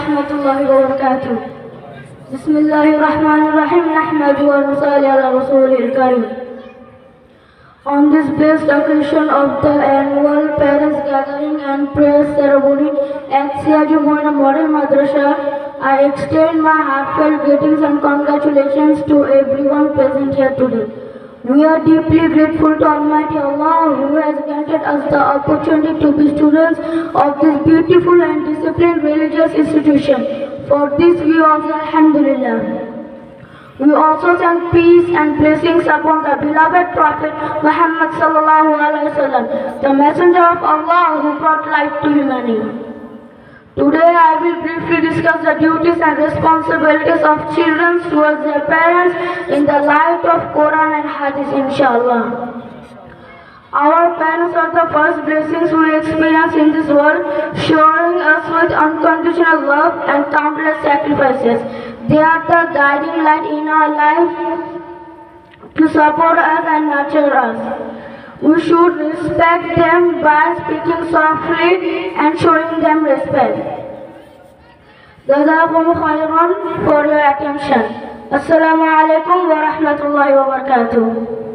warahmatullahi wabarakatuh. Bismillahirrahmanirrahim. Nahmadu wa nusalli ala rasulil karim. On this blessed occasion of the annual parents gathering and prayer ceremony at Siaju Moina Model Madrasa, I extend my heartfelt greetings and congratulations to everyone present here today. We are deeply grateful to Almighty Allah who has granted us the opportunity to be students of this beautiful and disciplined religious institution. For this we also Alhamdulillah. We also send peace and blessings upon the beloved Prophet Muhammad sallallahu alaihi wasallam, the messenger of Allah who brought life to humanity. Today I will briefly discuss the duties and responsibilities of children towards their parents in the light of Quran and Hadith, inshallah. Our parents are the first blessings we experience in this world, showering us with unconditional love and countless sacrifices. They are the guiding light in our life to support us and nurture us. We should respect them by speaking softly and showing them respect. Jazakum khairan for your attention. Assalamu alaikum wa rahmatullahi wa barakatuh.